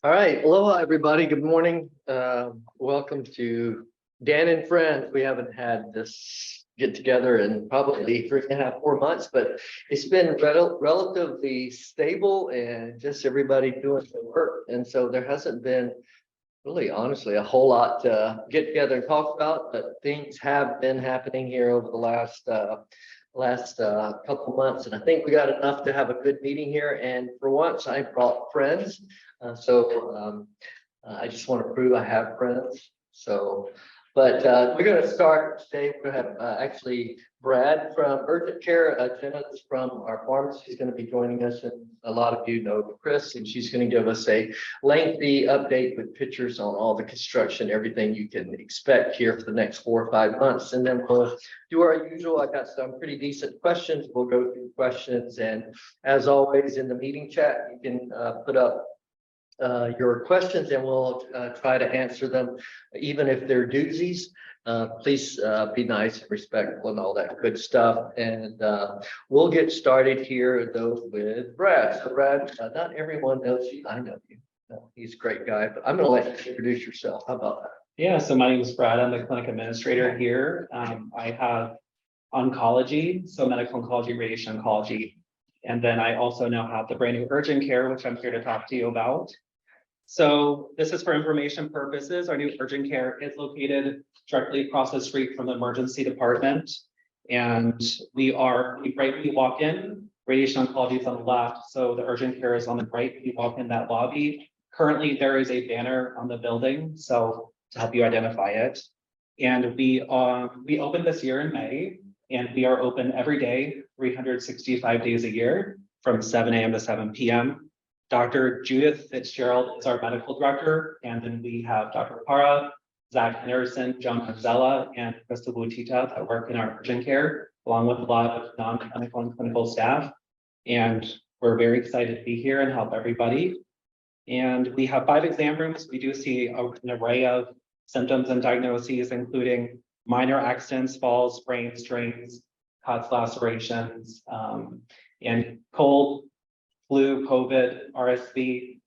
All right, aloha everybody. Good morning. Welcome to Dan and Friends. We haven't had this get together in probably 3.5, 4 months, but it's been relatively stable and just everybody doing their work. And so there hasn't been really, honestly, a whole lot to get together and talk about, but things have been happening here over the last couple months, and I think we got enough to have a good meeting here. And for once, I brought friends, I just want to prove I have friends. But we're going to start today. We're going to have actually Brad from Urgent Care, Jenna from our pharmacy is going to be joining us, and a lot of you know Kris, and she's going to give us a lengthy update with pictures on all the construction, everything you can expect here for the next 4 or 5 months, and then we'll do our usual. I got some pretty decent questions. We'll go through questions, and as always in the meeting chat, you can put up your questions and we'll try to answer them, even if they're doozies. Please be nice and respectful and all that good stuff. And we'll get started here though with Brad. So Brad, not everyone knows you. I know you. He's a great guy, but I'm going to let you introduce yourself. How about that? Yeah, so my name is Brad. I'm the clinic administrator here. I have oncology, so medical oncology, radiation oncology. And then I also now have the brand new urgent care, which I'm here to talk to you about. So this is for information purposes. Our new urgent care is located directly across the street from the emergency department. And we right when you walk in, radiation oncology is on the left. So the urgent care is on the right when you walk in that lobby. Currently, there is a banner on the building, so to help you identify it. And we opened this year in May, and we are open every day, 365 days a year from 7 a.m. to 7 p.m. Dr. Judith Fitzgerald is our medical director, and then we have Dr. Para, Zach Anderson, John Manzella, and Crystal Butita that work in our urgent care, along with a lot of non-clinical and clinical staff. And we're very excited to be here and help everybody. And we have 5 exam rooms. We do see an array of symptoms and diagnoses, including minor accidents, falls, sprains, strains, cuts, lacerations, and cold, flu, COVID, RSV.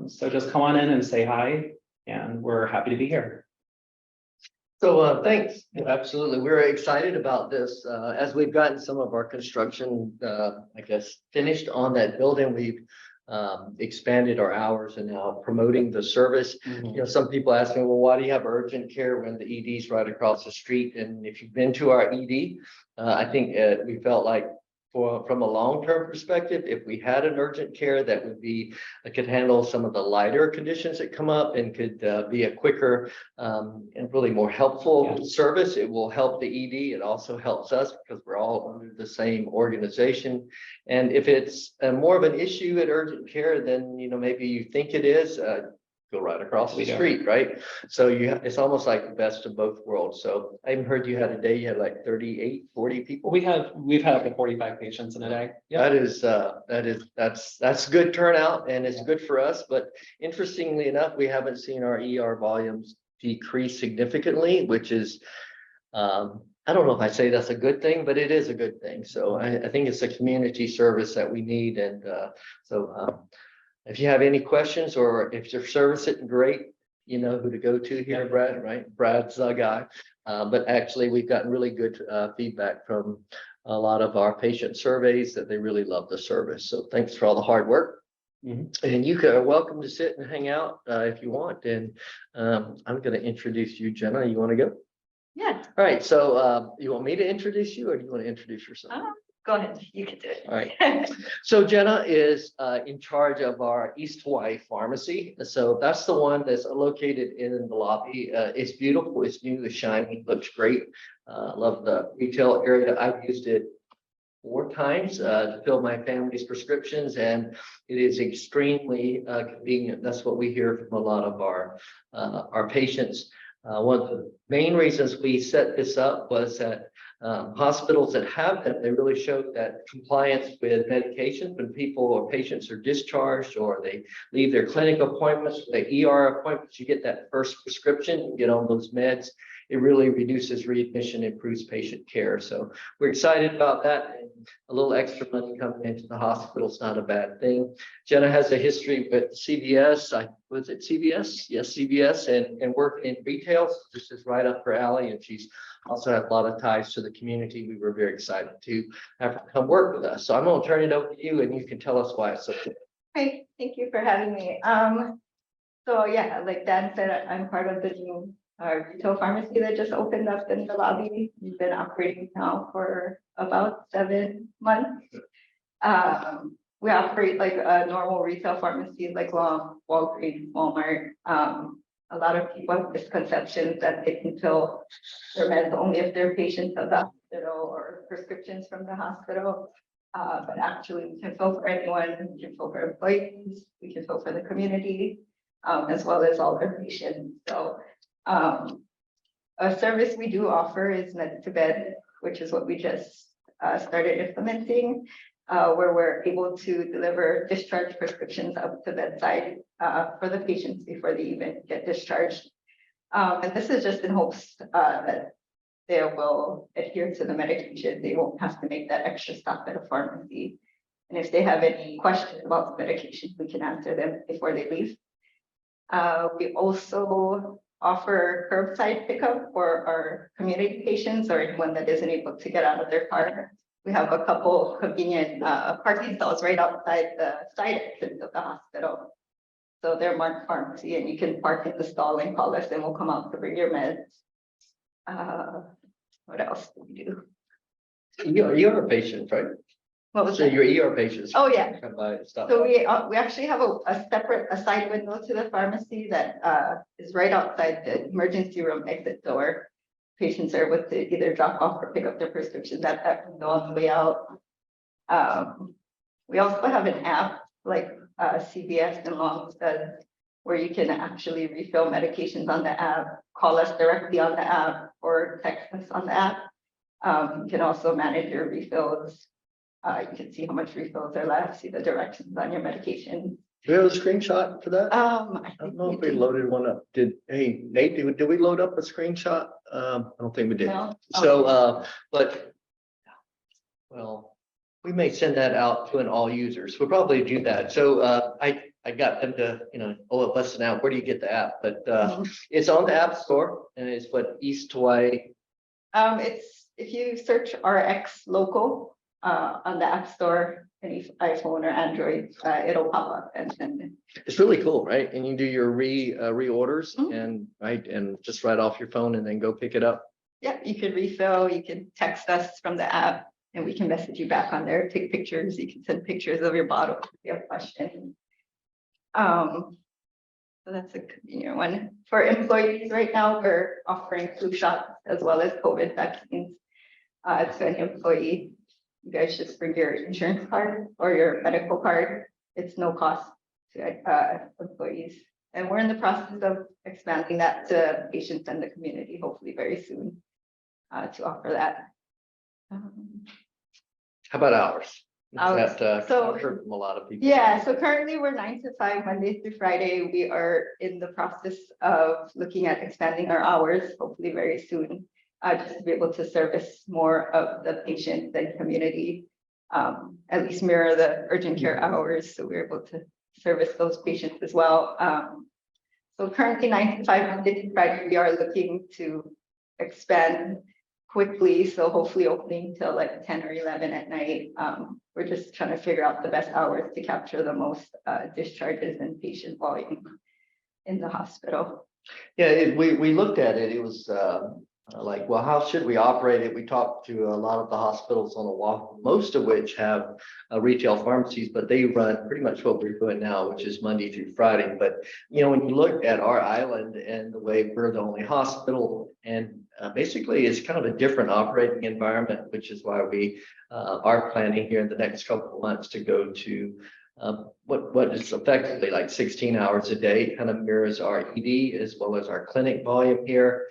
So just come on in and say hi, and we're happy to be here. So thanks. Absolutely. We're excited about this. As we've gotten some of our construction, I guess, finished on that building, we've expanded our hours and now promoting the service. Mm-hmm. You know, some people ask me, well, why do you have urgent care when the ED is right across the street? And if you've been to our ED, I think we felt like from a long-term perspective, if we had an urgent care that could handle some of the lighter conditions that come up and could be a quicker and really more helpful service, it will help the ED. It also helps us because we're all under the same organization. And if it's more of an issue at urgent care than maybe you think it is, go right across the street, right? So it's almost like the best of both worlds. So I even heard you had a day you had like 38, 40 people. We've had like 45 patients in a day. Yep. That's good turnout, and it's good for us. But interestingly enough, we haven't seen our ER volumes decrease significantly, which is I don't know if I say that's a good thing, but it is a good thing. So I think it's a community service that we need. And if you have any questions or if your service isn't great, you know who to go to here, Brad, right? Brad's the guy. But actually, we've gotten really good feedback from a lot of our patient surveys that they really love the service. So thanks for all the hard work. Mm-hmm. And you are welcome to sit and hang out if you want. And I'm going to introduce you, Jenna. You want to go? Yeah. All right. So you want me to introduce you, or do you want to introduce yourself? Go ahead, you can do it. All right. So Jenna is in charge of our East Hawaii pharmacy. So that's the one that's located in the lobby. It's beautiful. It's new. It's shiny. Looks great. Love the retail area. I've used it 4 times to fill my family's prescriptions, and it is extremely convenient. That's what we hear from a lot of our patients. One of the main reasons we set this up was that hospitals that have them, they really showed that compliance with medications when people or patients are discharged or they leave their clinic appointments, their ER appointments, you get that first prescription, you get on those meds, it really reduces readmission, improves patient care. So we're excited about that. And a little extra money coming into the hospital is not a bad thing. Jenna has a history with CVS. Was it CVS? Yes, CVS, and working in retail. So this is right up her alley, and she's also had a lot of ties to the community. We were very excited to have her come work with us. So I'm going to turn it over to you, and you can tell us why it's so good. Hi, thank you for having me. So yeah, like Dan said, I'm part of the new retail pharmacy that just opened up in the lobby. We've been operating now for about 7 months. We operate like a normal retail pharmacy, like Walgreens, Walmart. A lot of people have misconceptions that they can fill their meds only if they're patients of the hospital or prescriptions from the hospital. But actually we can fill for anyone, we can fill for employees, we can fill for the community, as well as all their patients. So a service we do offer is med to bed, which is what we just started implementing, where we're able to deliver discharge prescriptions up to bedside for the patients before they even get discharged. And this is just in hopes that they will adhere to the medication. They won't have to make that extra stop at a pharmacy. And if they have any questions about the medication, we can answer them before they leave. We also offer curbside pickup for our community patients or anyone that isn't able to get out of their car. We have a couple convenient parking stalls right outside the side entrance of the hospital. So they're marked pharmacy, and you can park in the stall and call us and we'll come out to bring your meds. What else do we do? You're a patient, right? What was So that? your ER patients. Oh, yeah. Come by and stop. So we actually have a separate side window to the pharmacy that is right outside the emergency room exit door. Patients are able to either drop off or pick up their prescriptions at that window on the way out. We also have an app like CVS and Longs does, where you can actually refill medications on the app, call us directly on the app, or text us on the app. You can also manage your refills. You can see how much refills are left, see the directions on your medication. Do we have a screenshot for that? I I don't know if we loaded one up. Hey, Nate, did we load up a screenshot? I don't think we did. No? So, but, well, we may send that out to all users. We'll probably do that. So, I got them to, listen out. Where do you get the app? But it's on the App Store, and it's what East Hawaii. It's if you search RX Local on the App Store, any iPhone or Android, it'll pop up and It's really cool, right? And you do your reorders Mhm. and just right off your phone and then go pick it up. yeah, you can refill, you can text us from the app and we can message you back on there, take pictures, you can send pictures of your bottle if you have questions. So that's a convenient one. For employees right now, we're offering flu shots as well as COVID vaccines. To an employee, you guys just bring your insurance card or your medical card. It's no cost to employees. And we're in the process of expanding that to patients and the community, hopefully very soon, to offer that. How about hours? Hours. So- I've heard from a lot of people. Yeah, so currently we're 9 to 5, Monday through Friday. We are in the process of looking at expanding our hours, hopefully very soon, just to be able to service more of the patients and community, at least mirror the urgent care hours. So we're able to service those patients as well. So currently 9 to 5, Monday through Friday, we are looking to expand quickly. So hopefully opening till like 10 or 11 at night. We're just trying to figure out the best hours to capture the most discharges and patient volume in the hospital. Yeah, we looked at it. It was like, well, how should we operate it? We talked to a lot of the hospitals on the walk, most of which have retail pharmacies, but they run pretty much what we're doing now, which is Monday through Friday. But, when you look at our island and the way we're the only hospital, and basically it's kind of a different operating environment, which is why we are planning here in the next couple of months to go to what is effectively like 16 hours a day. It kind of mirrors our ED as well as our clinic volume here.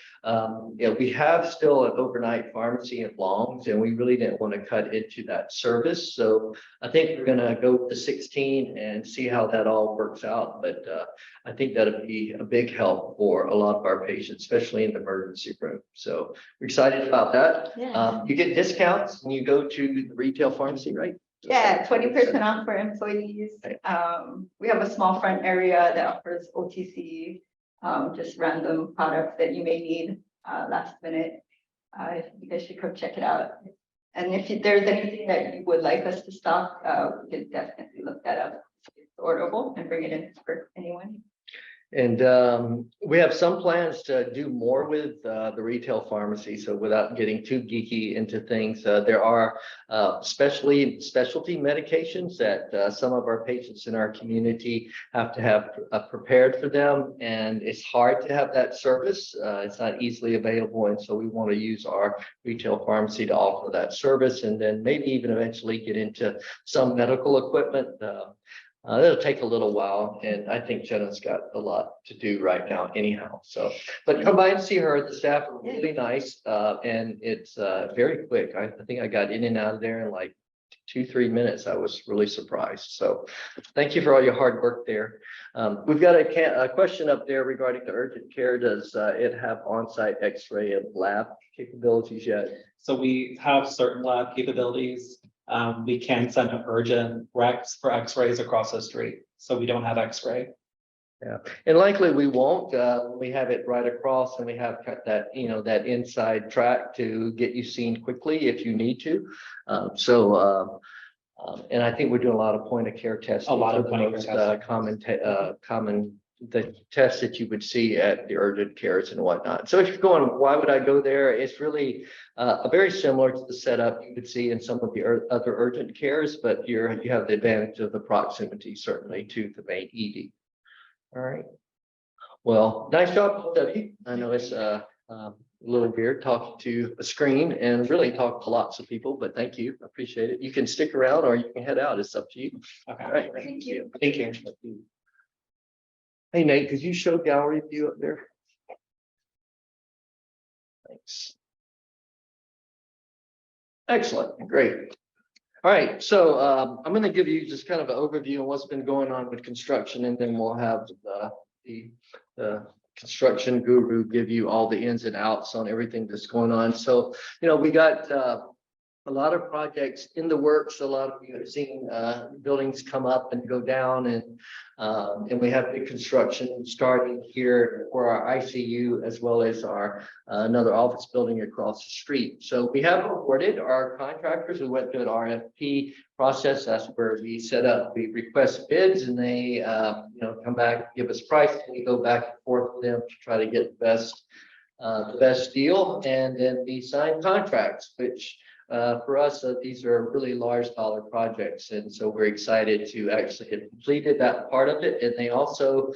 We have still an overnight pharmacy in Longs, and we really didn't want to cut into that service. So I think we're going to go with the 16 and see how that all works out. But I think that'll be a big help for a lot of our patients, especially in the emergency room. So we're excited about that. Yeah. You get discounts when you go to the retail pharmacy, right? Yeah, 20% off for employees. We have a small front area that offers OTC, just random products that you may need last minute. You guys should come check it out. And if there's anything that you would like us to stock, we can definitely look that up. It's orderable and bring it in for anyone. And we have some plans to do more with the retail pharmacy. So without getting too geeky into things, there are specialty medications that some of our patients in our community have to have prepared for them. And it's hard to have that service. It's not easily available. And so we want to use our retail pharmacy to offer that service, and then maybe even eventually get into some medical equipment. It'll take a little while, and I think Jenna's got a lot to do right now anyhow. So, but come by and see her. The staff are really nice, and it's very quick. I think I got in and out of there in like 2-3 minutes. I was really surprised. So thank you for all your hard work there. We've got a question up there regarding the urgent care. Does it have on-site x-ray and lab capabilities yet? So we have certain lab capabilities. We can send an urgent recs for x-rays across the street. So we don't have x-ray. Yeah, and likely we won't. We have it right across, and we have that, that inside track to get you seen quickly if you need to. And I think we're doing a lot of point of care testing. A lot of point of care common the tests that you would see at the urgent cares and whatnot. So if you're going, why would I go there? It's really very similar to the setup you would see in some of the other urgent cares, but you have the advantage of the proximity, certainly, to the main ED. All right. Well, nice job, both of you. I know it's a little weird talking to a screen and really talk to lots of people, but thank you. I appreciate it. You can stick around or you can head out. It's up to you. Okay. All right. Thank you. Thank you. Hey, Nate, could you show gallery view up there? Thanks. Excellent. Great. All right. So I'm going to give you just kind of an overview of what's been going on with construction, and then we'll have the construction guru give you all the ins and outs on everything that's going on. So, we got a lot of projects in the works. A lot of you have seen buildings come up and go down, and we have big construction starting here for our ICU as well as our another office building across the street. So we have awarded our contractors. We went through an RFP process. That's where we set up, we request bids, and they come back, give us price, and we go back and forth with them to try to get the best deal, and then we sign contracts, which for us, these are really large dollar projects, and so we're excited to actually have completed that part of it. And they also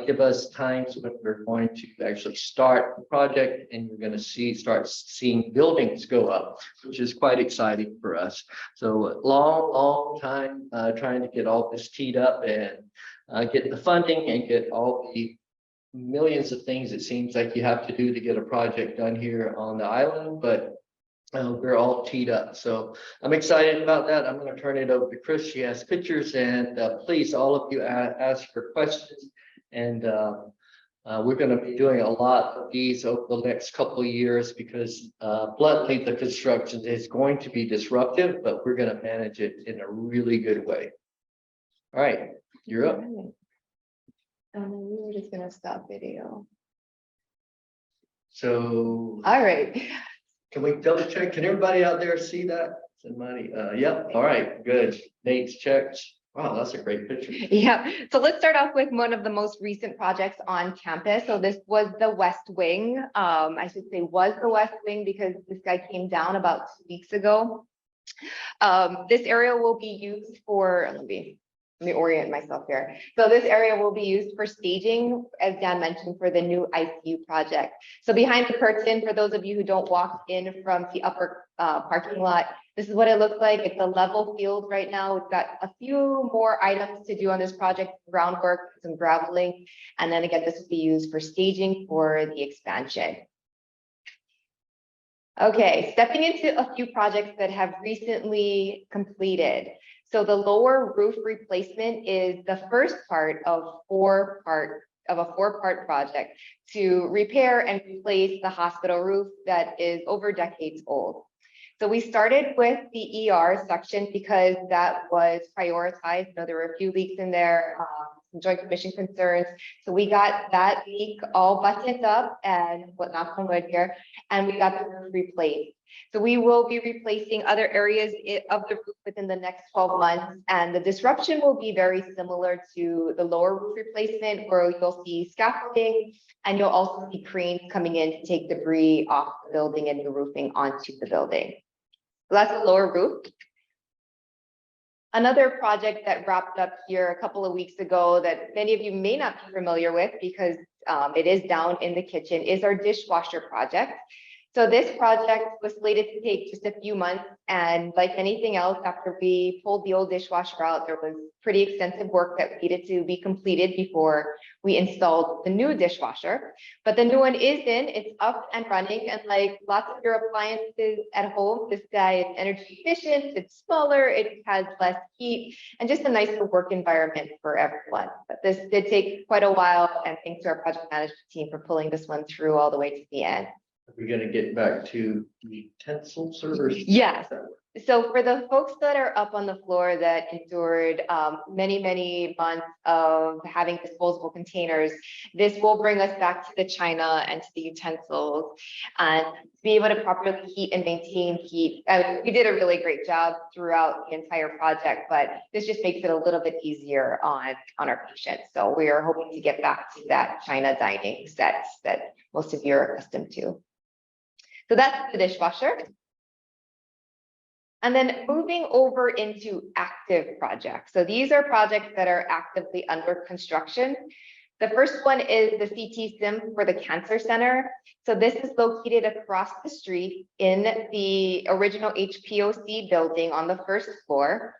give us times when we're going to actually start the project, and you're going to start seeing buildings go up, which is quite exciting for us. So long time trying to get all this teed up and get the funding and get all the millions of things it seems like you have to do to get a project done here on the island, but we're all teed up. So I'm excited about that. I'm going to turn it over to Kris. She has pictures, and please, all of you ask her questions. And we're going to be doing a lot of these over the next couple of years because bluntly, the construction is going to be disruptive, but we're going to manage it in a really good way. All right, you're up. We were just gonna stop video. So, All right. can we double check? Can everybody out there see that? Somebody, yep. All right, good. Nate's checked. Wow, that's a great picture. Yeah. So let's start off with one of the most recent projects on campus. So this was the West Wing. I should say was the West Wing because this guy came down about 2 weeks ago. This area will be used for, let me orient myself here. So this area will be used for staging, as Dan mentioned, for the new ICU project. So behind the curtain, for those of you who don't walk in from the upper parking lot, This is what it looks like. It's a level field right now. We've got a few more items to do on this project, groundwork, some graveling, and then again, this will be used for staging for the expansion. Okay, stepping into a few projects that have recently completed. So the lower roof replacement is the first part of a four-part project to repair and replace the hospital roof that is over decades old. So we started with the ER section because that was prioritized. You know, there were a few leaks in there, some Joint Commission concerns. So we got that leak all buttoned up and knock on wood here, and we got the roof replaced. So we will be replacing other areas of the roof within the next 12 months. And the disruption will be very similar to the lower roof replacement, where you'll see scaffolding and you'll also see cranes coming in to take debris off the building and the roofing onto the building. So that's the lower roof. Another project that wrapped up here a couple of weeks ago that many of you may not be familiar with because it is down in the kitchen is our dishwasher project. So this project was slated to take just a few months, and like anything else, after we pulled the old dishwasher out, there was pretty extensive work that needed to be completed before we installed the new dishwasher. But the new one is in, it's up and running, and like lots of your appliances at home, this guy is energy efficient, it's smaller, it has less heat, and just a nicer work environment for everyone. But this did take quite a while, and thanks to our project management team for pulling this one through all the way to the end. Are we gonna get back to utensils or? Yes. So for the folks that are up on the floor that endured many months of having disposable containers, this will bring us back to the china and to the utensils and to be able to properly heat and maintain heat. We did a really great job throughout the entire project, but this just makes it a little bit easier on our patients. So we are hoping to get back to that china dining sets that most of you are accustomed to. So that's the dishwasher. And then moving over into active projects. So these are projects that are actively under construction. The first one is the CT SIM for the Cancer Center. So this is located across the street in the original HPOC building on the first floor.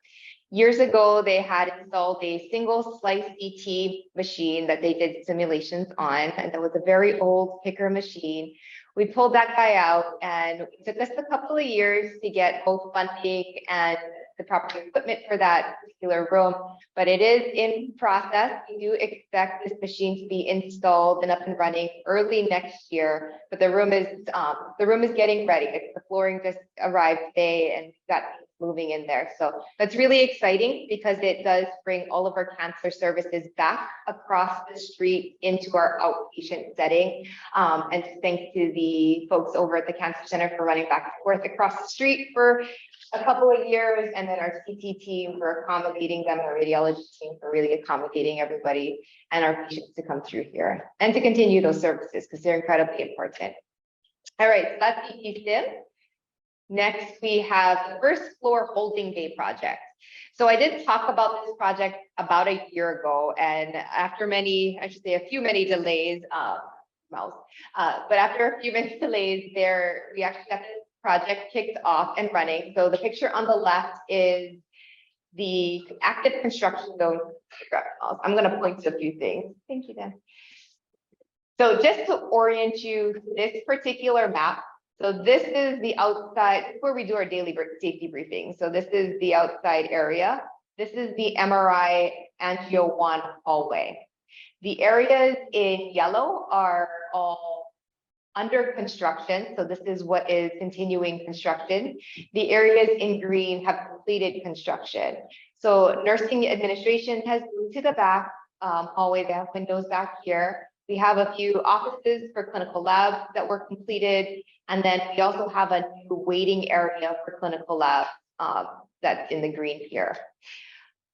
Years ago, they had installed a single slice CT machine that they did simulations on, and that was a very old picker machine. We pulled that guy out, and it took us a couple of years to get both funding and the proper equipment for that particular room, but it is in process. We do expect this machine to be installed and up and running early next year, but the room is getting ready. The flooring just arrived today and got moving in there. So that's really exciting because it does bring all of our cancer services back across the street into our outpatient setting. And thanks to the folks over at the Cancer Center for running back and forth across the street for a couple of years, and then our CT team for accommodating them, our radiology team for really accommodating everybody and our patients to come through here and to continue those services because they're incredibly important. All right, so that's CT SIM. Next, we have the first floor holding bay project. So I did talk about this project about a year ago, and after many delays, but after a few many delays there, we actually got this project kicked off and running. So the picture on the left is the active construction zone. I'm going to point to a few things. Thank you, Dan. So just to orient you to this particular map, so this is the outside where we do our daily safety briefing. So this is the outside area. This is the MRI Angio 1 hallway. The areas in yellow are all under construction. So this is what is continuing construction. The areas in green have completed construction. So nursing administration has moved to the back hallway. They have windows back here. We have a few offices for clinical labs that were completed. And then we also have a new waiting area for clinical labs that's in the green here.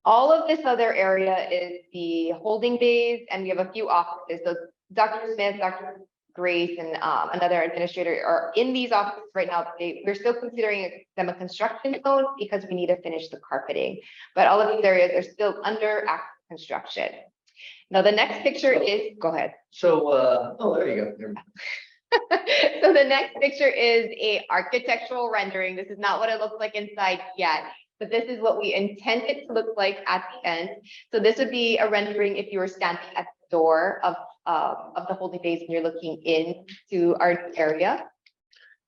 All of this other area is the holding bays, and we have a few offices. So Dr. Smith, Dr. Grace, and another administrator are in these offices right now. We're still considering them a construction zone because we need to finish the carpeting. But all of these areas are still under active construction. Now the next picture is, go ahead. So, oh, there you go. So the next picture is a architectural rendering. This is not what it looks like inside yet, but this is what we intend it to look like at the end. So this would be a rendering if you were standing at the door of the holding bays and you're looking into our new area.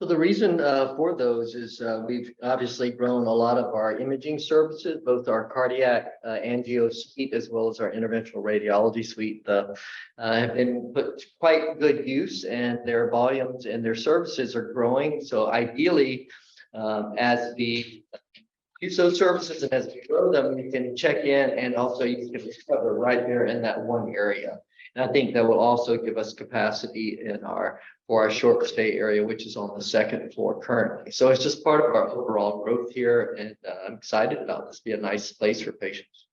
So the reason for those is we've obviously grown a lot of our imaging services, both our cardiac angio suite as well as our interventional radiology suite have been put to quite good use, and their volumes and their services are growing. So ideally, as we use those services and as we grow them, you can check in and also you can discover right there in that one area. And I think that will also give us capacity for our short stay area, which is on the second floor currently. So it's just part of our overall growth here, and I'm excited about this. Be a nice place for patients.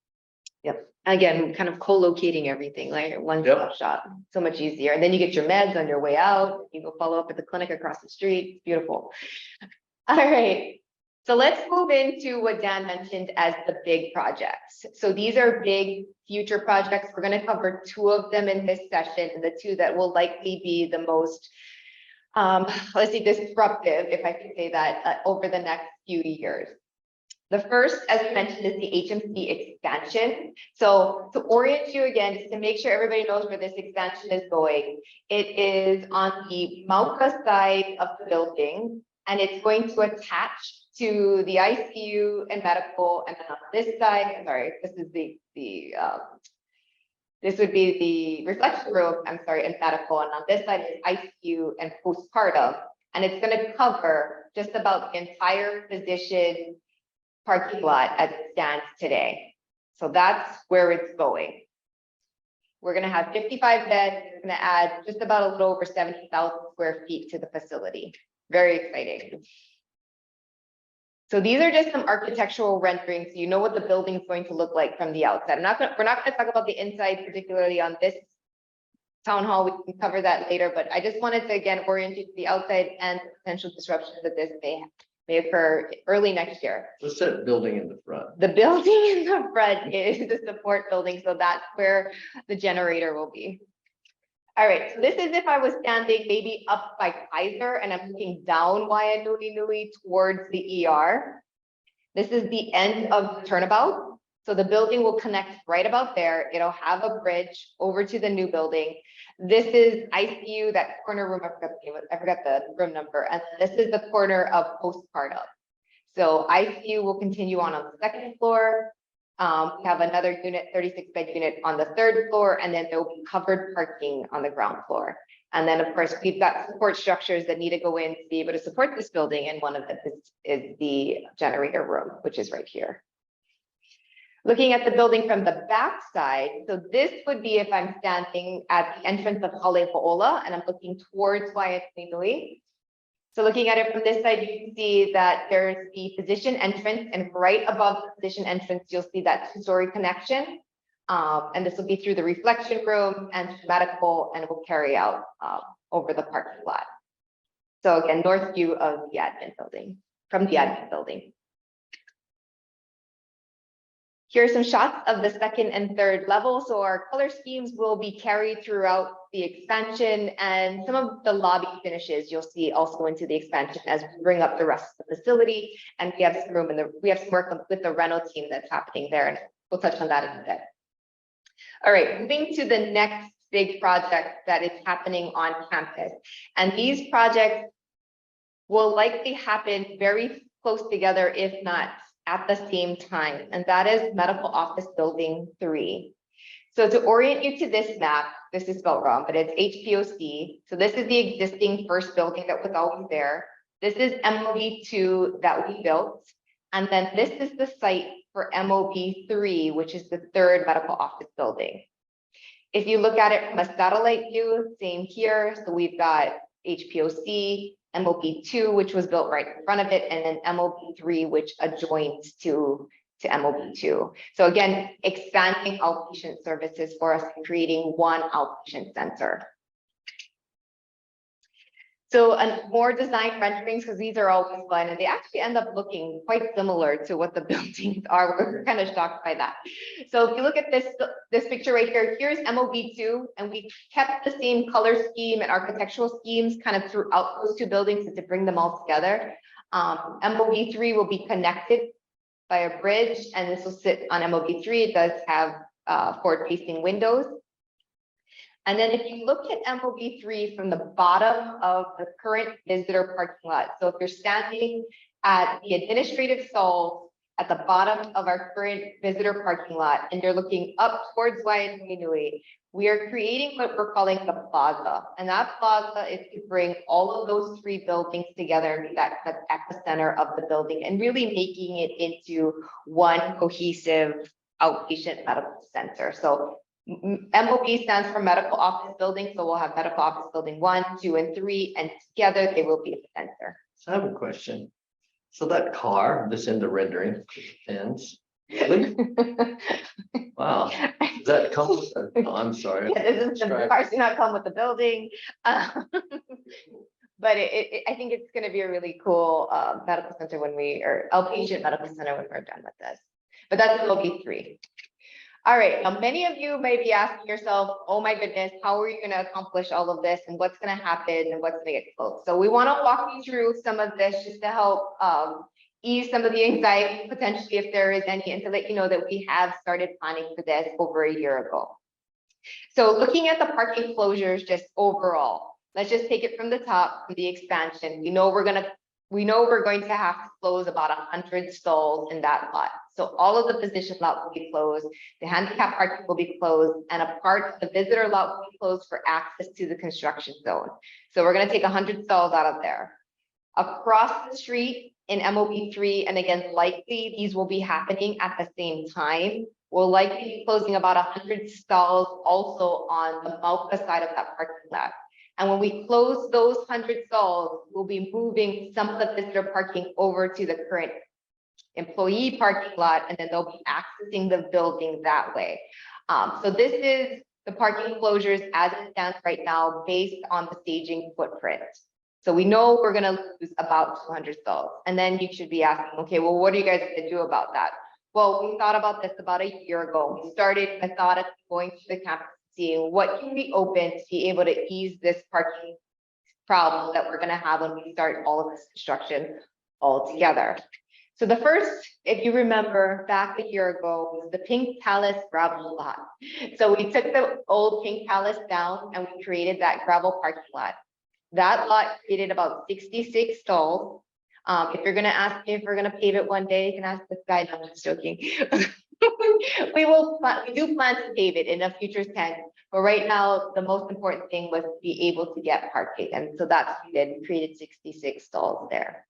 Yep. Again, kind of co-locating everything, like one-stop shop, so much easier. And then you get your meds on your way out. You go follow up at the clinic across the street. Beautiful. All right. So let's move into what Dan mentioned as the big projects. So these are big future projects. We're going to cover two of them in this session, and the two that will likely be the most, let's see, disruptive, if I can say that, over the next few years. The first, as we mentioned, is the HMC expansion. So to orient you again, just to make sure everybody knows where this expansion is going, it is on the Mauka side of the building, and it's going to attach to the ICU and medical, and then on this side, sorry, this is this would be the reflection room, I'm sorry, and medical, and on this side is ICU and postpartum, and it's going to cover just about the entire physician parking lot as it stands today. So that's where it's going. We're going to have 55 beds. We're going to add just about a little over 70,000 square feet to the facility. Very exciting. So these are just some architectural renderings. So you know what the building is going to look like from the outside. We're not going to talk about the inside, particularly on this town hall. We can cover that later, but I just wanted to again orient you to the outside and potential disruptions that this may occur early next year. What's that building in the front? The building in the front is the support building, so that's where the generator will be. All right, so this is if I was standing maybe up by Kaiser and I'm looking down Waianuenue towards the ER. This is the end of the turnabout. So the building will connect right about there. It'll have a bridge over to the new building. This is ICU, that corner room, I forgot the room number. And this is the corner of postpartum. So ICU will continue on the second floor. We have another unit, 36-bed unit on the third floor, and then there will be covered parking on the ground floor. And then, of course, we've got support structures that need to go in to be able to support this building, and one of them is the generator room, which is right here. Looking at the building from the back side, so this would be if I'm standing at the entrance of Hale Ho and I'm looking towards Waianuenue. So looking at it from this side, you can see that there's the physician entrance, and right above the physician entrance, you'll see that two-story connection. And this will be through the reflection room and medical, and it will carry out over the parking lot. So again, north view of the admin building, from the admin building. Here are some shots of the second and third level. So our color schemes will be carried throughout the expansion, and some of the lobby finishes you'll see also into the expansion as we bring up the rest of the facility. And we have some room we have some work with the rental team that's happening there, and we'll touch on that in a bit. All right, moving to the next big project that is happening on campus. And these projects will likely happen very close together, if not at the same time, and that is Medical Office Building 3. So to orient you to this map, this is spelled wrong, but it's HPOC. So this is the existing first building that was always there. This is MOB2 that we built. And then this is the site for MOB3, which is the third medical office building. If you look at it from a satellite view, same here. So we've got HPOC, MOB2, which was built right in front of it, and then MOB3, which adjoins to MOB2. So again, expanding outpatient services for us and creating one outpatient center. So, and more design renderings, because these are always fun, and they actually end up looking quite similar to what the buildings are. We're kind of shocked by that. So if you look at this picture right here, here's MOB2, and we kept the same color scheme and architectural schemes kind of throughout those two buildings to bring them all together. MOB3 will be connected by a bridge, and this will sit on MOB3. It does have forward-facing windows. And then if you look at MOB3 from the bottom of the current visitor parking lot, so if you're standing at the administrative stalls at the bottom of our current visitor parking lot, and you're looking up towards Waianuenue, we are creating what we're calling the plaza. And that plaza is to bring all of those three buildings together and be that at the center of the building and really making it into one cohesive outpatient medical center. So MOB stands for medical office building. So we'll have medical office building 1, 2, and 3, and together they will be a center. So I have a question. So that car that's in the rendering, fence. Wow, does that come with oh, I'm sorry. Yeah, this is the cars do not come with the building. But I think it's going to be a really cool medical center when or outpatient medical center when we're done with this. But that's MOB3. All right, now many of you may be asking yourself, oh my goodness, how are you going to accomplish all of this, and what's going to happen, and what's going to get closed? So we want to walk you through some of this just to help ease some of the anxiety potentially if there is any, and to let you know that we have started planning for this over a year ago. So looking at the parking closures just overall, let's just take it from the top, from the expansion. We know we're going to have to close about 100 stalls in that lot. So all of the physician lot will be closed, the handicap parking will be closed, and a part of the visitor lot will be closed for access to the construction zone. So we're going to take 100 stalls out of there. Across the street in MOB3, and again, likely these will be happening at the same time. We'll likely be closing about 100 stalls also on the Hamakua side of that parking lot. And when we close those 100 stalls, we'll be moving some of the visitor parking over to the current employee parking lot, and then they'll be accessing the building that way. So this is the parking closures as it stands right now based on the staging footprint. So we know we're going to lose about 200 stalls. And then you should be asking, okay, well, what are you guys going to do about that? Well, we thought about this about a year ago. We started methodically going to the campus, seeing what can be open to be able to ease this parking problem that we're going to have when we start all of this construction all together. So the first, if you remember back a year ago, was the Pink Palace gravel lot. So we took the old Pink Palace down and we created that gravel parking lot. That lot created about 66 stalls. If you're going to ask me if we're going to pave it one day, you can ask this guy. No, I'm just joking. We do plan to pave it in a future tense, but right now the most important thing was to be able to get parking, and so that's what we did. We created 66 stalls there.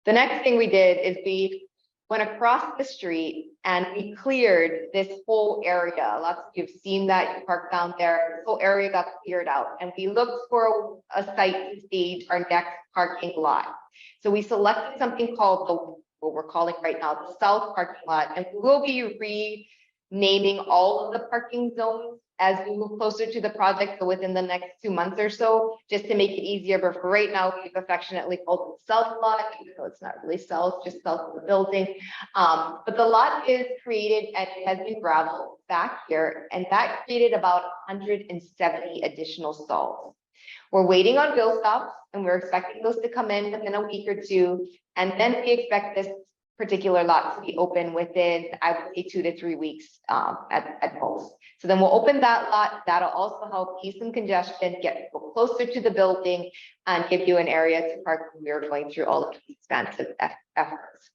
The next thing we did is we went across the street and we cleared this whole area. Lots of you have seen that, you parked down there. This whole area got cleared out, and we looked for a site to stage our next parking lot. So we selected something called what we're calling right now the South parking lot, and we will be renaming all of the parking zones as we move closer to the project, so within the next 2 months or so, just to make it easier. But for right now, we've affectionately called it South lot, even though it's not really south, just south of the building. But the lot is created and it has been gravel back here, and that created about 170 additional stalls. We're waiting on bill stops, and we're expecting those to come in within a week or two. And then we expect this particular lot to be open within, I would say, 2 to 3 weeks at most. So then we'll open that lot. That'll also help ease some congestion, get people closer to the building, and give you an area to park when we are going through all of these expansive efforts.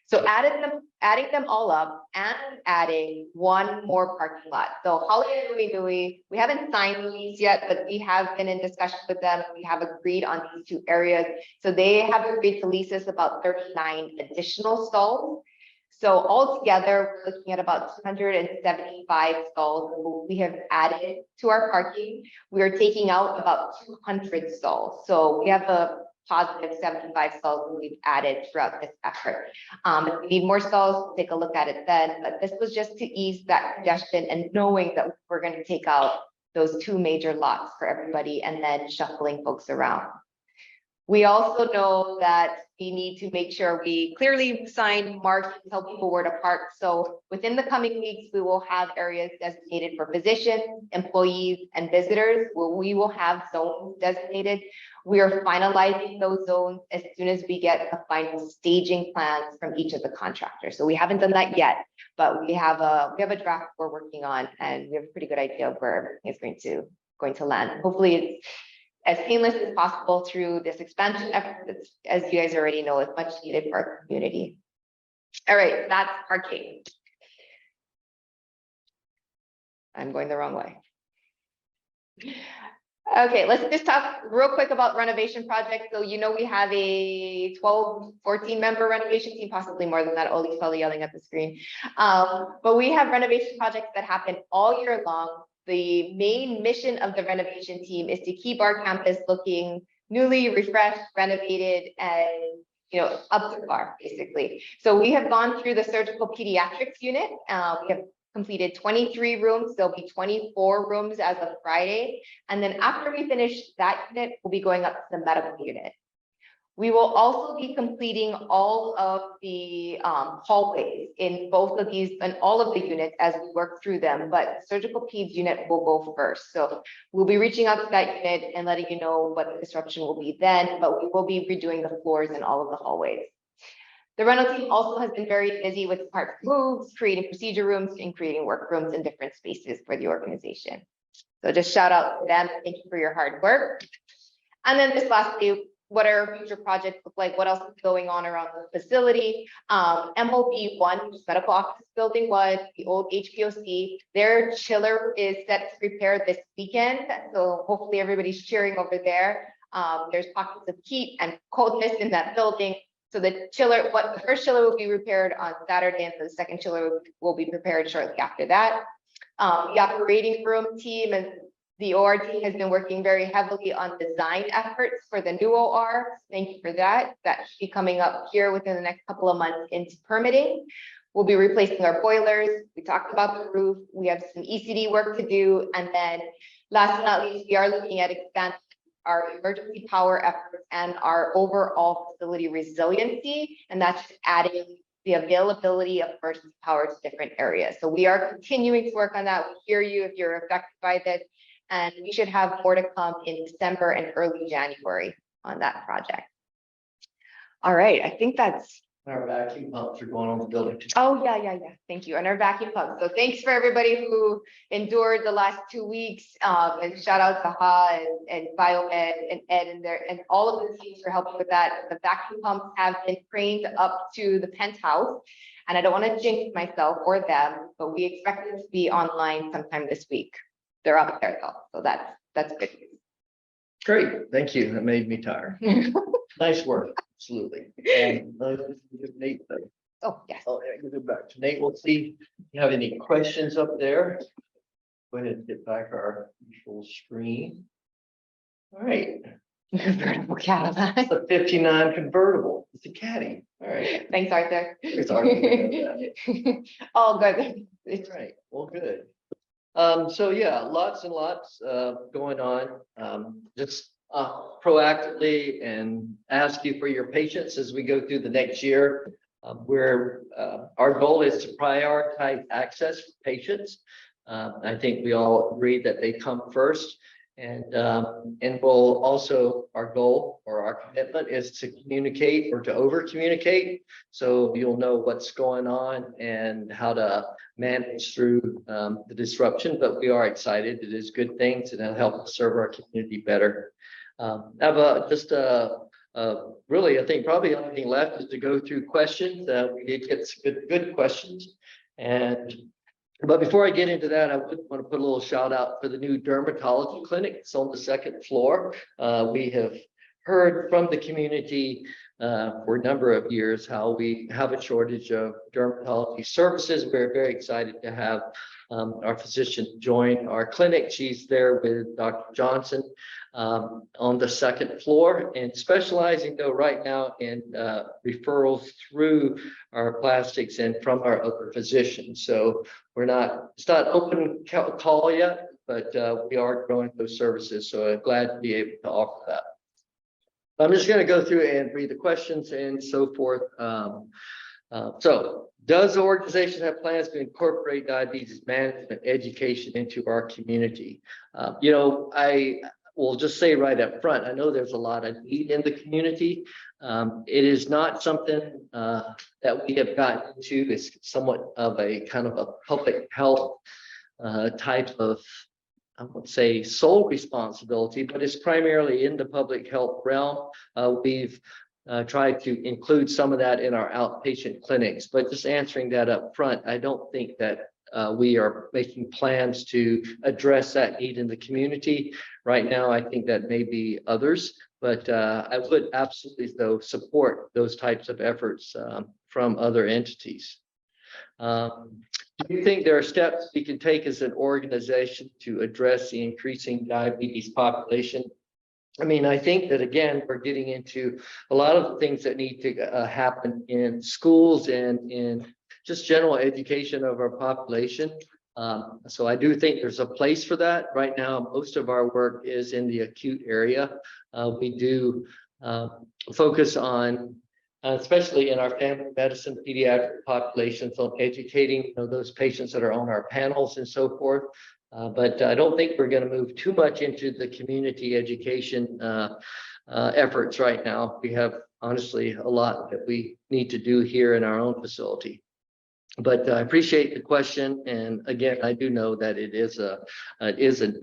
So adding them all up and adding one more parking lot. So Hale, we haven't signed these yet, but we have been in discussion with them. We have agreed on these 2 areas. So they have agreed to lease us about 39 additional stalls. So altogether, we're looking at about 275 stalls we have added to our parking. We are taking out about 200 stalls. So we have a positive 75 stalls we've added throughout this effort. If we need more stalls, we'll take a look at it then, but this was just to ease that congestion and knowing that we're going to take out those two major lots for everybody and then shuffling folks around. We also know that we need to make sure we clearly sign, mark, and tell people where to park. So within the coming weeks, we will have areas designated for physicians, employees, and visitors. We will have zones designated. We are finalizing those zones as soon as we get the final staging plans from each of the contractors. So we haven't done that yet, but we have a draft we're working on, and we have a pretty good idea of where everything is going to land. Hopefully, it's as painless as possible through this expansion effort. That's, as you guys already know, is much needed for our community. All right, that's parking. I'm going the wrong way. Okay, let's just talk real quick about renovation projects. So you know we have a 14 member renovation team, possibly more than that. Oli's probably yelling at the screen. But we have renovation projects that happen all year long. The main mission of the renovation team is to keep our campus looking newly refreshed, renovated, and up to par, basically. So we have gone through the surgical pediatrics unit. We have completed 23 rooms. There'll be 24 rooms as of Friday. And then after we finish that unit, we'll be going up to the medical unit. We will also be completing all of the hallways in both of these and all of the units as we work through them, but surgical peds unit will go first. So we'll be reaching out to that unit and letting you know what the disruption will be then, but we will be redoing the floors in all of the hallways. The rental team also has been very busy with part moves, creating procedure rooms, and creating work rooms in different spaces for the organization. So just shout out to them. Thank you for your hard work. And then this lastly, what our future projects look like, what else is going on around the facility. MOB1, which is Medical Office Building 1, the old HPOC, their chiller is set to prepare this weekend. So hopefully everybody's cheering over there. There's pockets of heat and coldness in that building. So the first chiller will be repaired on Saturday, and the second chiller will be prepared shortly after that. The operating room team and the OR team has been working very heavily on design efforts for the new OR. Thank you for that. That should be coming up here within the next couple of months into permitting. We'll be replacing our boilers. We talked about the roof. We have some ECD work to do. And then last but not least, we are looking at expanding our emergency power efforts and our overall facility resiliency. And that's just adding the availability of emergency power to different areas. So we are continuing to work on that. We hear you if you're affected by this. And we should have more to come in December and early January on that project. All right, I think that's. Our vacuum pumps are going on the building. Oh, yeah. Thank you. And our vacuum pumps. So thanks for everybody who endured the last 2 weeks. And shout out to Ha and Biomed and Ed and all of the teams for helping with that. The vacuum pumps have been craned up to the penthouse. And I don't want to jinx myself or them, but we expect them to be online sometime this week. They're up there though. So that's good news. Great, thank you. That made me tired. Nice work, absolutely. Nate. Oh, yes. Oh, yeah, go back to Nate. We'll see if you have any questions up there. Go ahead and get back our full screen. All right. Convertible Cadillac. It's a 59 convertible. It's a caddy. All right. Thanks, Arthur. It's Arthur. All good. That's right. Well, good. So yeah, lots and lots going on. Just proactively and ask you for your patience as we go through the next year. Where our goal is to prioritize access for patients. I think we all agree that they come first. And we'll also, our goal or our commitment is to communicate or to over communicate. So you'll know what's going on and how to manage through the disruption, but we are excited. It is good things and it'll help us serve our community better. I have really, I think probably the only thing left is to go through questions. We did get some good questions. But before I get into that, I would want to put a little shout out for the new dermatology clinic. It's on the second floor. We have heard from the community for a number of years how we have a shortage of dermatology services. We're very excited to have our physician join our clinic. She's there with Dr. Johnson on the second floor and specializing though right now in referrals through our plastics and from our other physicians. So it's not open call yet, but we are growing those services. So I'm glad to be able to offer that. I'm just going to go through and read the questions and so forth. So does the organization have plans to incorporate diabetes management education into our community? I will just say right up front, I know there's a lot of need in the community. It is not something that we have gotten into. It's somewhat of a kind of a public health type of, I would say, sole responsibility, but it's primarily in the public health realm. We've tried to include some of that in our outpatient clinics, but just answering that up front, I don't think that we are making plans to address that need in the community. Right now, I think that may be others, but I would absolutely, though, support those types of efforts from other entities. Do you think there are steps we can take as an organization to address the increasing diabetes population? I mean, I think that, again, we're getting into a lot of the things that need to happen in schools and in just general education of our population. So I do think there's a place for that. Right now, most of our work is in the acute area. We do focus on, especially in our family medicine pediatric populations, on educating those patients that are on our panels and so forth. But I don't think we're going to move too much into the community education efforts right now. We have, honestly, a lot that we need to do here in our own facility. But I appreciate the question. And again, I do know that it is a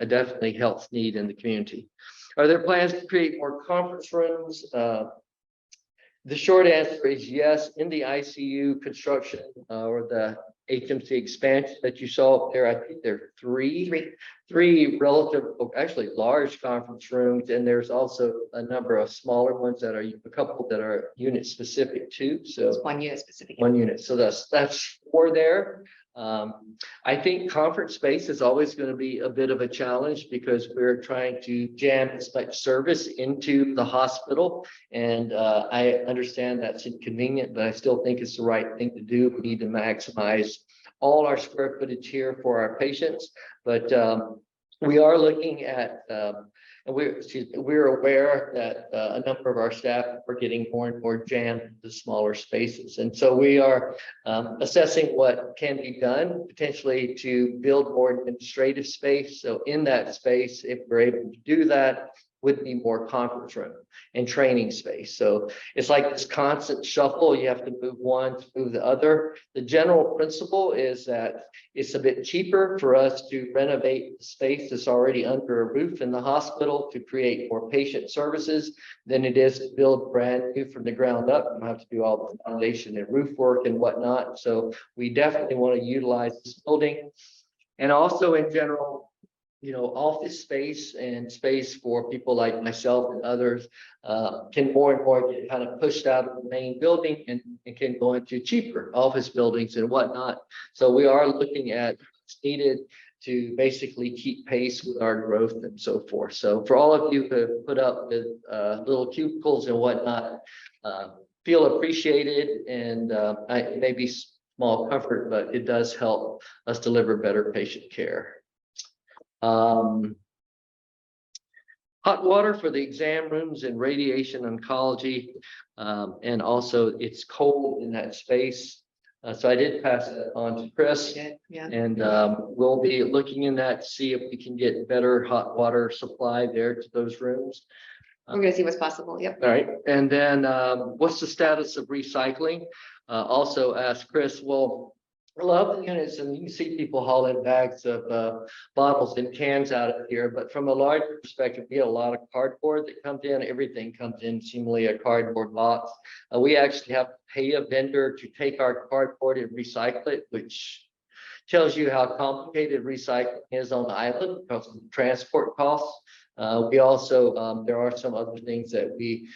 definitely health need in the community. Are there plans to create more conference rooms? The short answer is yes. In the ICU construction or the HMC expansion that you saw up there, I think there are three relative, actually large conference rooms, and there's also a number of smaller ones that are a couple that are unit specific too. So It's one unit specific. one unit. So that's 4 there. I think conference space is always going to be a bit of a challenge because we're trying to jam as much service into the hospital. And I understand that's inconvenient, but I still think it's the right thing to do. We need to maximize all our square footage here for our patients. But we are looking at, and we're aware that a number of our staff are getting more and more jammed into smaller spaces. And so we are assessing what can be done potentially to build more administrative space. So in that space, if we're able to do that, would be more conference room and training space. So it's like this constant shuffle. You have to move one to move the other. The general principle is that it's a bit cheaper for us to renovate the space that's already under a roof in the hospital to create more patient services than it is to build brand new from the ground up. You have to do all the foundation and roof work and whatnot. So we definitely want to utilize this building. And also in general, office space and space for people like myself and others can more and more get kind of pushed out of the main building and can go into cheaper office buildings and whatnot. So we are looking at what's needed to basically keep pace with our growth and so forth. So for all of you who have put up with little cubicles and whatnot, feel appreciated, and it may be small comfort, but it does help us deliver better patient care. Hot water for the exam rooms and radiation oncology, and also it's cold in that space. So I did pass that on to Kris, and we'll be looking in that to see if we can get better hot water supply there to those rooms. We're going to see what's possible. Yep. All right. And then what's the status of recycling? Also asked Kris, well, a lot of the units, and you see people hauling bags of bottles and cans out of here, but from a larger perspective, we get a lot of cardboard that comes in. Everything comes in seemingly a cardboard box. We actually have to pay a vendor to take our cardboard and recycle it, which tells you how complicated recycling is on the island because of the transport costs. We also, there are some other things that we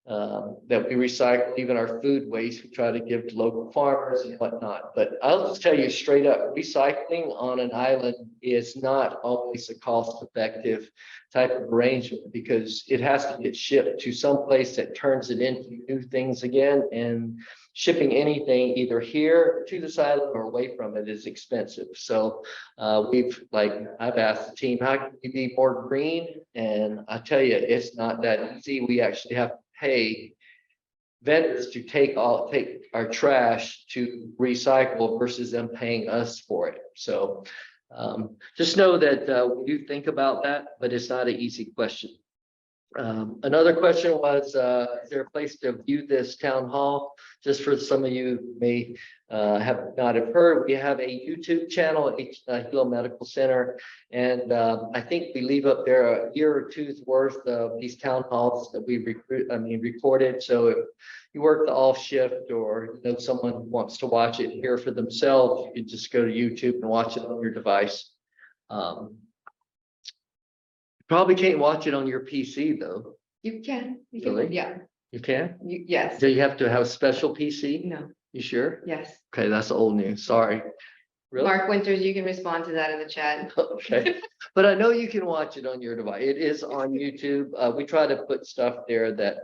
that we recycle, even our food waste, we try to give to local farmers and whatnot. But I'll just tell you straight up, recycling on an island is not always a cost-effective type of arrangement because it has to get shipped to some place that turns it into new things again. And shipping anything either here to this island or away from it is expensive. So I've asked the team, how can we be more green? And I tell you, it's not that easy. We actually have to pay vendors to take our trash to recycle versus them paying us for it. So just know that we do think about that, but it's not an easy question. Another question was, is there a place to view this town hall? Just for some of you who may have not have heard, we have a YouTube channel at Hilo Medical Center. And I think we leave up there a year or two's worth of these town halls that we recorded. So if you work the off shift or you know someone wants to watch it here for themselves, you can just go to YouTube and watch it on your device. Probably can't watch it on your PC though. You can, Really? yeah, You can? yes, Do you have to have a special PC? no, You sure? yes. Okay, that's old news. Sorry. Really? Mark Winters, you can respond to that in the chat. Okay, but I know you can watch it on your device. It is on YouTube. We try to put stuff there that,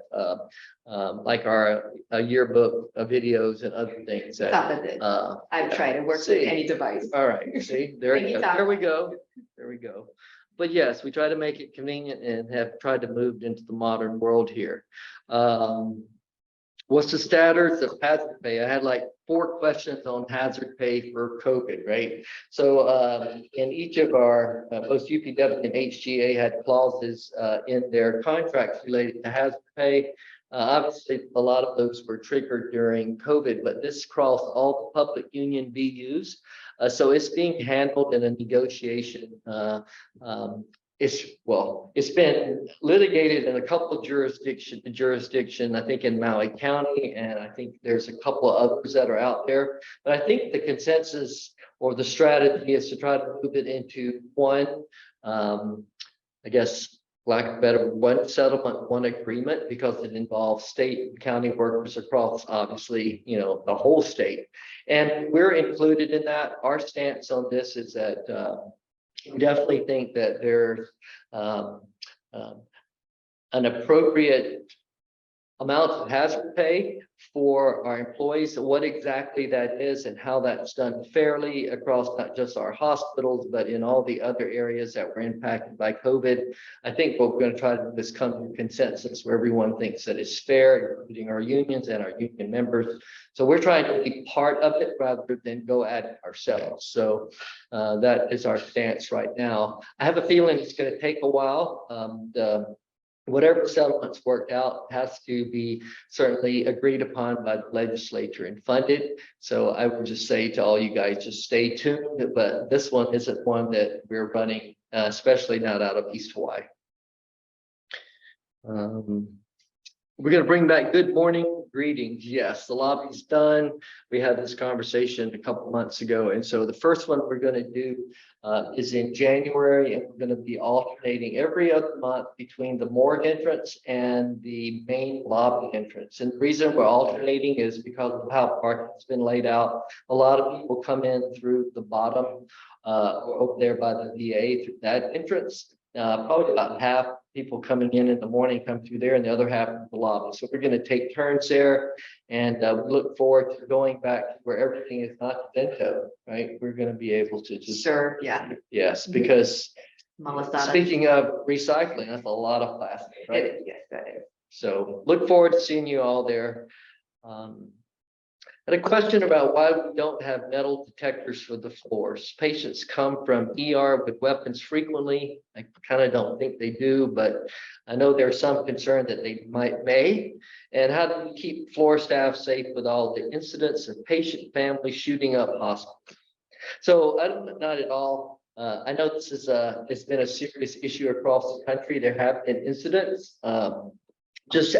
like our yearbook videos and other things that. Stop it. I've tried to work with See. any device. All right, see, there Thank you, you go. Tom. There we go. There we go. But yes, we try to make it convenient and have tried to move into the modern world here. What's the status of hazard pay? I had like 4 questions on hazard pay for COVID, right? So in each of our, both UPW and HGA had clauses in their contracts related to hazard pay. Obviously, a lot of those were triggered during COVID, but this crossed all the public union BUs. So it's being handled in a negotiation. It's been litigated in a couple of jurisdiction, I think in Maui County, and I think there's a couple of others that are out there. But I think the consensus or the strategy is to try to move it into one, I guess, lack of better, one settlement, one agreement, because it involves state and county workers across, obviously, you know, the whole state. And we're included in that. Our stance on this is that we definitely think that there's an appropriate amount of hazard pay for our employees, what exactly that is and how that's done fairly across not just our hospitals, but in all the other areas that were impacted by COVID. I think what we're going to try to do is come to consensus where everyone thinks that it's fair, including our unions and our union members. So we're trying to be part of it rather than go at it ourselves. So that is our stance right now. I have a feeling it's going to take a while. Whatever settlements worked out has to be certainly agreed upon by the legislature and funded. So I would just say to all you guys, just stay tuned. But this one isn't one that we're running, especially not out of East Hawaii. We're going to bring back good morning greetings. Yes, the lobby's done. We had this conversation a couple months ago. And so the first one we're going to do is in January, and we're going to be alternating every other month between the morgue entrance and the main lobby entrance. And the reason we're alternating is because of how parking's been laid out. A lot of people come in through the bottom over there by the VA through that entrance. Probably about half people coming in the morning come through there and the other half of the lobby. So we're going to take turns there, and we look forward to going back to where everything is not bento, right? We're going to be able to just Sure, yeah. yes, because Malasada. speaking of recycling, that's a lot of plastic, right? Yes, that is. So look forward to seeing you all there. And a question about why we don't have metal detectors for the floors. Patients come from ER with weapons frequently. I kind of don't think they do, but I know there's some concern that they may. And how do we keep floor staff safe with all the incidents of patient families shooting up hospitals? So not at all. I know this is it's been a serious issue across the country. There have been incidents, just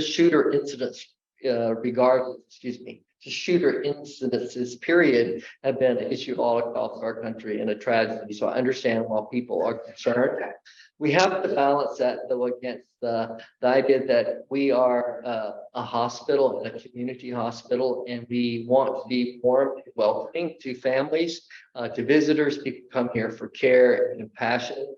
shooter incidents, regardless, shooter incidences, period, have been an issue all across our country and a tragedy. So I understand why people are concerned. We have to balance that though against the idea that we are a hospital and a community hospital, and we want to be warm and welcoming to families, to visitors. People come here for care and compassion.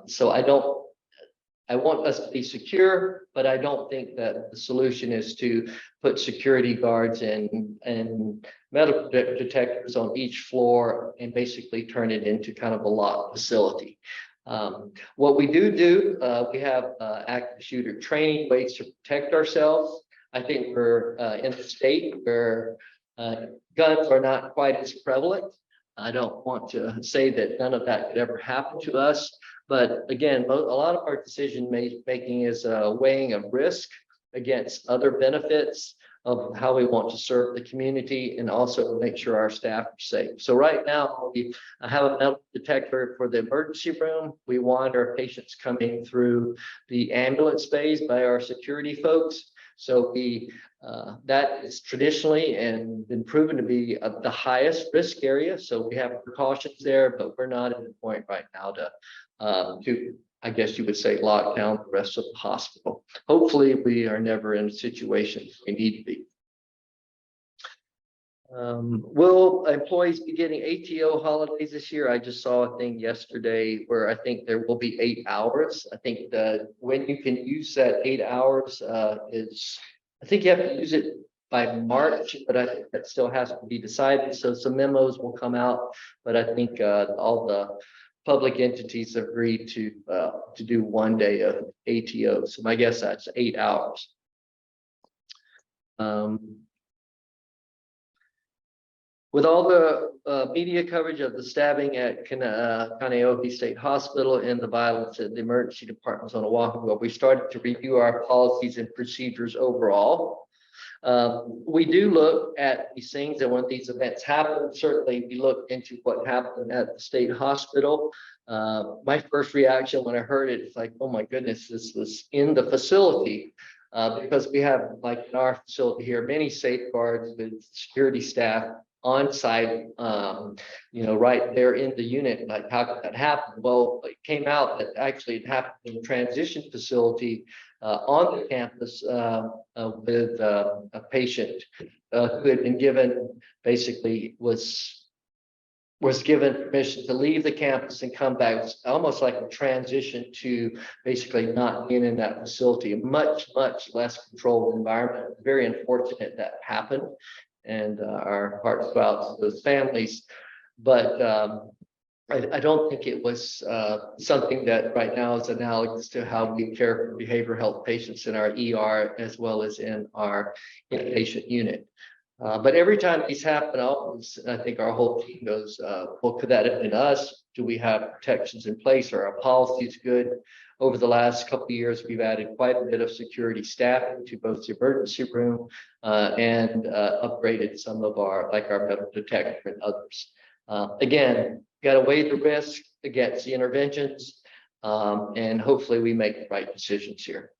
So I want us to be secure, but I don't think that the solution is to put security guards and metal detectors on each floor and basically turn it into kind of a locked facility. What we do, we have active shooter training, ways to protect ourselves. I think we're in a state where guns are not quite as prevalent. I don't want to say that none of that could ever happen to us. But again, a lot of our decision making is weighing of risk against other benefits of how we want to serve the community and also make sure our staff are safe. So right now, we have a metal detector for the emergency room. We want our patients coming through the ambulance bays by our security folks. So that is traditionally and been proven to be the highest risk area. So we have precautions there, but we're not at the point right now to I guess you would say, lock down the rest of the hospital. Hopefully, we are never in a situation we need to be. Will employees be getting ATO holidays this year? I just saw a thing yesterday where I think there will be 8 hours. I think that when you can use that 8 hours is, I think you have to use it by March, but I think that still has to be decided. So some memos will come out, but I think all the public entities agreed to do 1 day of ATO. So my guess that's 8 hours. With all the media coverage of the stabbing at Kaneohe State Hospital and the violence at the emergency departments on Oahu, we started to review our policies and procedures overall. We do look at these things, and when these events happen, certainly we look into what happened at the state hospital. My first reaction when I heard it is like, oh my goodness, this was in the facility. Because we have, like in our facility here, many safeguards with security staff on site, right there in the unit. Like, how could that happen? Well, it came out that actually it happened in a transition facility on the campus with a patient who had been given, basically was given permission to leave the campus and come back. It was almost like a transition to basically not being in that facility, a much, much less controlled environment. Very unfortunate that happened. And our hearts go out to those families. But I don't think it was something that right now is analogous to how we care for behavioral health patients in our ER as well as in our inpatient unit. But every time these happen, I think our whole team goes, well, could that have been us? Do we have protections in place? Are our policies good? Over the last couple of years, we've added quite a bit of security staffing to both the emergency room and upgraded some of our metal detector and others. Again, got to weigh the risk against the interventions, and hopefully we make the right decisions here.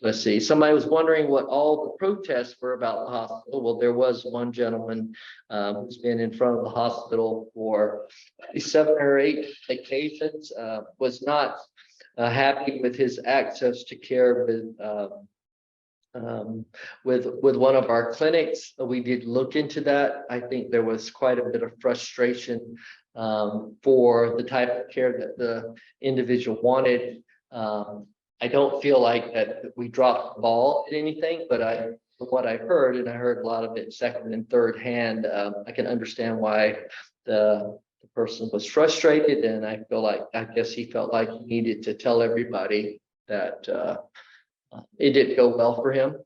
Let's see. Somebody was wondering what all the protests were about the hospital. Well, there was one gentleman who's been in front of the hospital for 7 or 8 occasions, was not happy with his access to care with one of our clinics. We did look into that. I think there was quite a bit of frustration for the type of care that the individual wanted. I don't feel like that we dropped the ball at anything, but from what I heard, and I heard a lot of it second and third hand, I can understand why the person was frustrated, and I guess he felt like he needed to tell everybody that it didn't go well for him.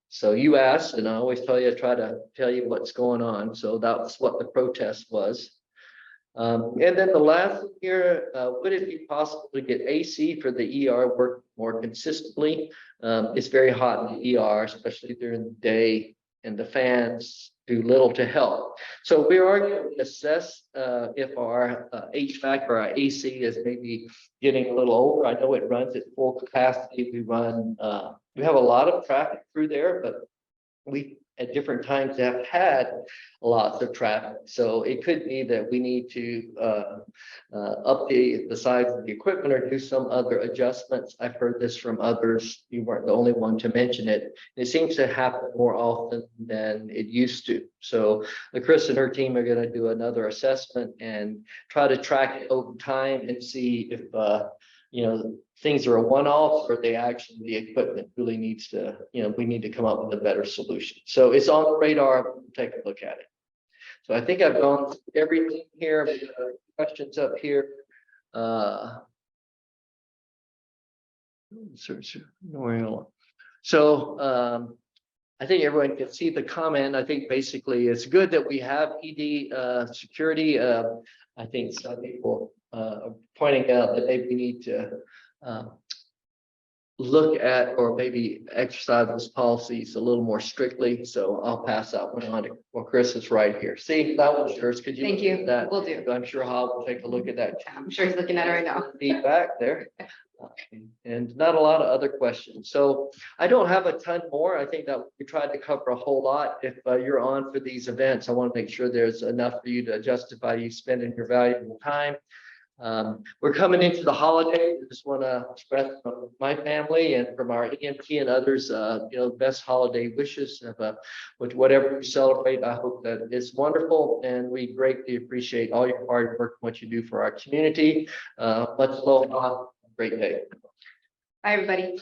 So you asked, and I always try to tell you what's going on. So that's what the protest was. And then the last here, would it be possible to get AC for the ER work more consistently? It's very hot in the ER, especially during the day. and the fans do little to help. So we are going to assess if our HVAC or our AC is maybe getting a little older. I know it runs at full capacity. We have a lot of traffic through there, but we at different times have had lots of traffic. So it could be that we need to update the size of the equipment or do some other adjustments. I've heard this from others. You weren't the only one to mention it. It seems to happen more often than it used to. So Kris and her team are going to do another assessment and try to track it over time and see if things are a one-off or they actually, the equipment really needs to, we need to come up with a better solution. So it's on the radar. We'll take a look at it. So I think I've gone through everything here. Questions up here. So I think everyone can see the comment. I think basically it's good that we have ED security. I think some people are pointing out that maybe we need to look at or maybe exercise those policies a little more strictly. So I'll pass that one on to, well, Kris is right here. See, that one's yours. Could you? Thank look you. at that? Will do. I'm sure Hal will take a look at that. I'm sure he's looking at it right now. Feedback there. And not a lot of other questions. So I don't have a ton more. I think that we tried to cover a whole lot. If you're on for these events, I want to make sure there's enough for you to justify you spending your valuable time. We're coming into the holidays. I just want to express from my family and from our EMT and others, best holiday wishes with whatever you celebrate. I hope that it's wonderful, and we greatly appreciate all your hard work and what you do for our community. Much aloha. Great day. Bye, everybody.